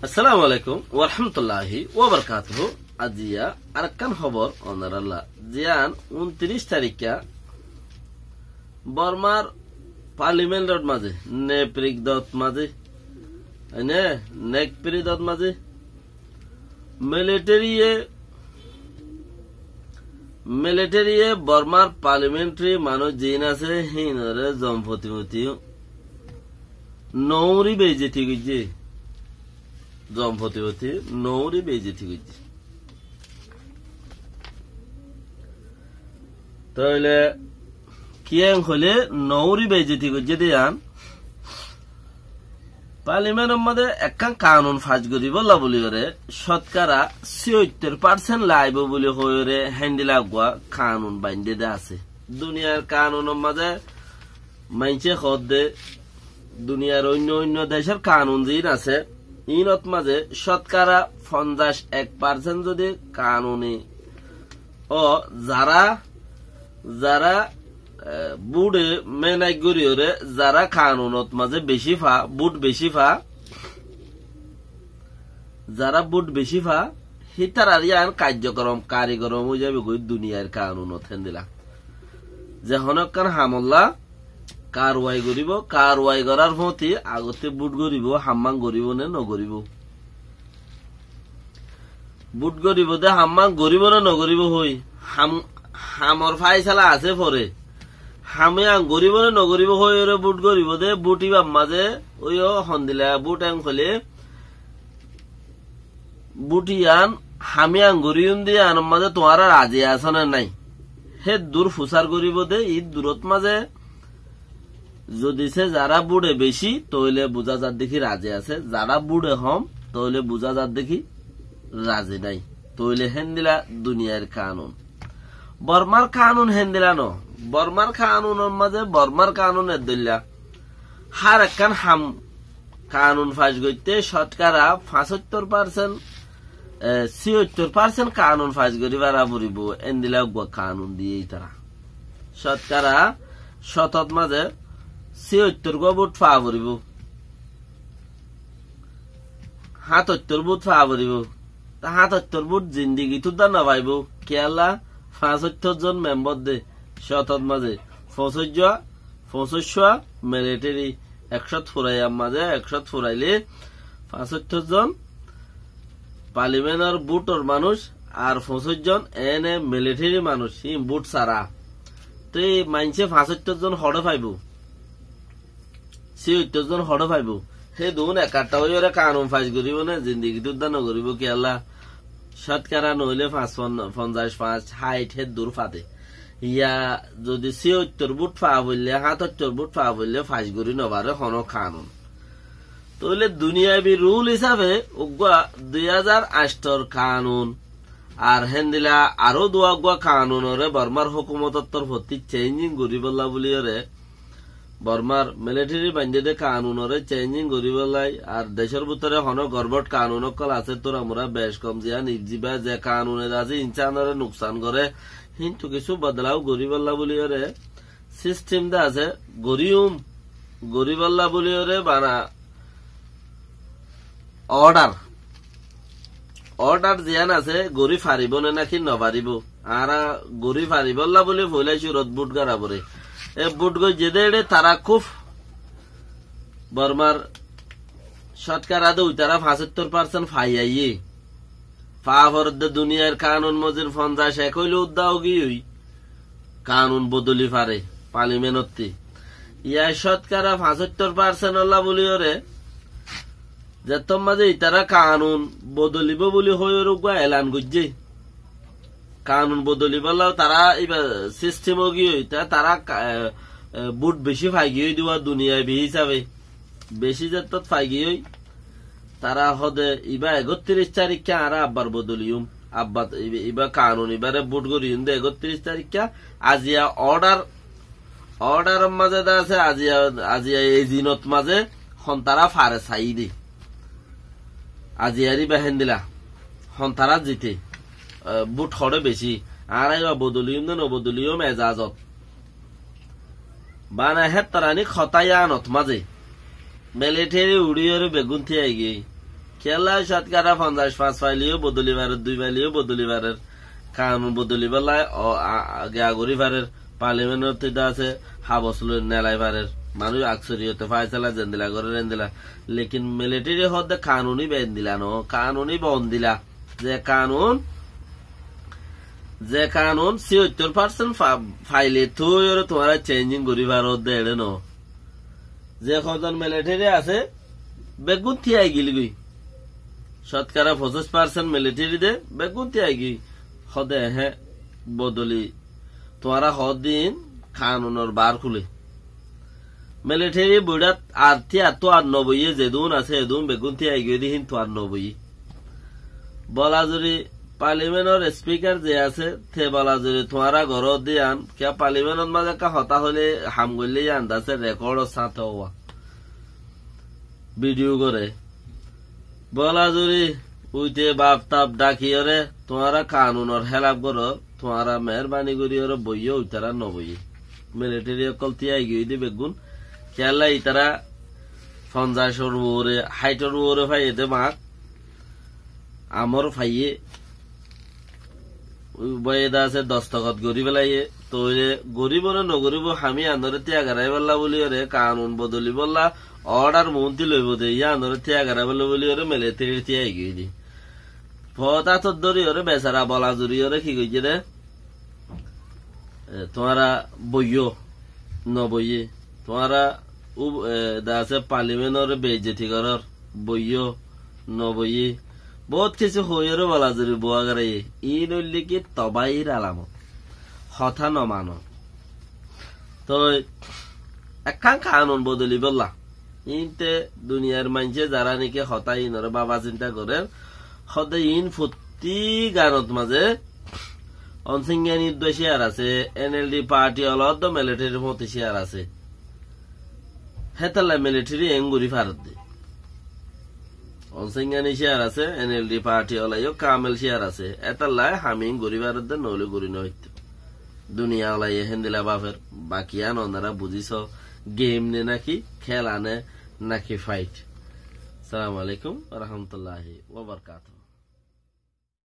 আসসালামু আলাইকুম ওয়া রাহমাতুল্লাহি ওয়া বারাকাতুহু। আজিয়া আরেকখান খবর অনারাল্লাহ জিয়ান 29 তারিখা বর্মার পার্লিমেন্টের মাঝে নেপ্রিক দত মাঝে নেকপ্রি দত মাঝে মিলিটারিয়ে বর্মার পার্লিমেন্টারি মানুষ জিন আছে হিনরে জম্পতিমতি নৌরি বেজেতি গিয়ে জম্পতিমতি নৌরি বেজেতি গিয়ে তাহলে কিয়াং হলে নৌরি বেজেতি গিয়ে দিয়ান পার্লিমেন্টের মধ্যে একখান কানুন ফাঁস করিব বলি করে শতকরা ৭৬% লাইব বলে হয়ে হ্যান্ডেল আগুয়া কানুন বাইন্দে দে আছে দুনিয়ার কানুনের মাঝে মাইনছে খদ দে দুনিয়ার অন্য অন্য দেশের কানুন জিন আছে ইনত মাঝে শতকরা ৫০% যদি কানুনি ও যারা যারা বুড়ে মেনাই গড়িয়ে যারা কানুনত মাঝে বেশি ফা বুট বেশি ফা যারা বুট বেশি ফা হিতার আর ইয়ান কার্যক্রম কারিগরম হয়ে যাবে দুনিয়ার কানুনত হেন্দিলা যে হনকান হামল্লা কারওয়াই করিব কারওয়াই করার প্রতি আগতে বুট গরিব হাম্মাং গরিব নে নগরিব বুট গরিব দে হাম্মাং গরিব না নগরিব হই হামর ফাইসালা আছে পরে হামে আং গরিব না নগরিব হই বুট গরিব দে বুটিবার মাঝে ওই হন্দিলা বুট আং খলে বুটিয়ান হামে আং গরিম দিয়ে আনম মাঝে তোমার রাজি আছে না নাই হে দূর ফুসার গরিব দে ঈদ দূরত মাঝে যদি সে যারা বুড়ে বেশি তইলে বুঝা যার দেখি রাজি আছে যারা বুড়ে হম তইলে বুঝা যার দেখি রাজি নাই তইলে হেন্দিলা দুনিয়ার কানুন বর্মার কানুন হেন্দিলা ন বর্মার কানুনের মাঝে বর্মার কানুনের দিল্লা হার একখান হাম কানুন ফাঁস করতে শতকরা ৭৫% ৭৬% কানুন ফাঁস করি বারা বুড়িব এন্দিলা কানুন দিয়েই তারা শতকরা শতত মাঝে ৭৬ বুট ফা ভরিব ৭৭ বুট ফা ভরিব ৭৭ বুট জিন্দিগি তুদা নভাইব কেলা ৭৫ জন মেম্বার দে শতত মাঝে ২৫ মিলিটারি ১০০ ফুরাইয়ার মাঝে ১০০ ফুরাইলে ৭৫ জন পার্লিমেন্টের বুটর মানুষ আর ২৫ জন এনে মিলিটারি মানুষ বুট সারা তো এই মাইনছে ৭৫ জন হড়ে পাইব ৭৬ জন হড়ে পাইব সেই দুন একাটা হয়ে ওরা কানুন ফাইজ করিব না জিন্দিগি তুদা নগরিব কি আল্লাহ শতকরা নইলে ৫৫ ৬০ হে দূর ফাতে ইয়া যদি ৭৬ বুট ফা বললে ৭৭ বুট ফা বললে ফাইজ করি নবারে হন কানুন তাহলে দুনিয়াবি রুল হিসাবে ২০০৮ কানুন আর হেন্দিলা আরো দুয়া কানুনরে বর্মার হুকুমতর প্রতি চেঞ্জিং করিবলা বলি বর্মার মিলিটারি বান্ধে কানুনরে চেঞ্জিং করিবলাই আর দেশের ভিতরে হন গর্বট কানুন কল আছে তোর আমরা বেশ কম জিয়া নির্জীবা যে কানুনে আছে ইনসানরে নুকসান করে কিন্তু কিছু বদলাও গরিবল্লা বলি সিস্টেম দা আছে গরিবল্লা বলি বানা অর্ডার জিয়ান আছে গরি ফারিব নে নাকি নপারিব আর গরি ফারিবল্লা বলে ভুলাইছি রদ বুট গাড়া পরে এ বুট গই যেদে তারা খুব বর্মার শতকরা তারা ৭৫% ফাইয়াইয়ে ফা ভরদে দুনিয়ার কানুন মজির ৫০ এক হইলে উদ্দাও গিয়ে কানুন বদলি পারে পার্লিমেন্টতে ইয়া শতকরা ৭৫% অল্লা বলি ওরে যে তোমাদের তারা কানুন বদলিব বলি হয়ে এলান করছে কানুন বদলিবলা তারা এবার সিস্টেম গিয়ে তারা বুট বেশি ফাইগি দিবা দুনিয়ায় বি হিসাবে বেশি যত ফাইগি তারা হদে ইবা ৩১ তারিখে আর আব্বার বদলিউম আব্বা ইবা কানুন এবারে বুট করিম দে ৩১ তারিখে আজিয়া অর্ডার মাঝে আছে আজিয়া এই দিনত মাঝে হন্তারা ফারে চাই দি আজিয়ারি বাহেন দিলা হন্তারা জিতে বুট হরে বেশি আর বদলিউম দে নবদলিউম এজাজত বানা হেতারানি খতায়ানত মাঝে মিলিটারি উড়িয়ে বেগুন থিয়ে গিয়ে খেলা শতকরা 50 ফাইলিও বদলিবারের 2 ফাইলিও বদলিবারের কানুন বদলিবালায় আগরিবারের পার্লামেন্ট আছে হাবসল নেলাইবারের মানুষ আকসরিয়তে ফাইসালা জেন্দিলা করে রেন্দিলা লেকিন মিলিটারি হদে কানুনই বেন দিলা নো কানুনই বন দিলা যে কানুন 76% ফাইলে তুই তোমার চেঞ্জিং করিবার হদে এড়ে নো যে কজন মিলিটারি আছে বেগুন থিয়াই গিলি গই শতকরা 25% মিলিটারি দে বেগুন থিয়াই গই হদে হে বদলি তোমারা হদিন কানুনের বার খুলে মিলিটারি বুড়াত আর্থি আতো 90 যেদুন আছে এদুন বেগুন থিয়াই গই দিন তো 90 বলাজুরি পার্লামেন্টের স্পিকার যে আছে থে বলাজুরি তোমারা ঘর দিয়ান কে পার্লামেন্টের মাঝে কা হতা হলে হাম গইলে আন্দাজে রেকর্ড সাথে হওয়া ভিডিও করে বলাজুরি উইতে বাপ তাপ ডাকিয়রে তোমারা কানুনের হেলাপ করো তোমারা মেহরবানি করি ওর বইও ইতারা নবই মিলিটারি অকল তিয়াই গিয়ে দি বেগুন খেলা ইতারা 50 ওরে 60 ওরে ভাই এতে মাক আমর ফাইয়ে বয়েদা আছে দস্তখত গরি বেলাইয়ে তো গরিব না নগরিব আমি আন্দরে ত্যাগারাই বললা বলি ওরে কানুন বদলি বললা অর্ডার মন্ত্রী লইব দে ইয়া আন্দরে ত্যাগারা বলে বলি ওরে মিলিটারি তিয়াই গিয়ে দি ফতা তো ধরি ওরে বেচারা বলা জুরি ওরে কি কইছে রে তোমারা বইও নবইয়ে তোমারা দাসে পার্লামেন্টের বেইজ্জতি করার বইও নবইয়ে বহুত কিছু হইরে বলা জুরি বুয়া করে ই নইলে কি তবাইর আলামত হথা নমানো তো একখান কানুন বদলি বললা ইনতে দুনিয়ার মানুষে যারা নাকি হতা ইনরে বাবা চিন্তা করে হদে ইন প্রতি গানত মাঝে অনসিংহানি শেয়ার আছে এনএলডি পার্টি অলদ মিলিটারির মতো শেয়ার আছে হেতালা মিলিটারি এঙ্গুরি ভারত দে অনসিংহানি শেয়ার আছে এনএলডি পার্টি অলাইও কামেল শেয়ার আছে এতাল্লায় হামিং গরি ভারত দে নইলে গরি নইত দুনিয়া অলাই হেন্দিলা বাফের বাকি আন ওনারা বুঝিস গেম নে নাকি খেলা নে নাকি ফাইট আসসালামু আলাইকুম ওয়া রাহমাতুল্লাহি ওয়া বারাকাতুহু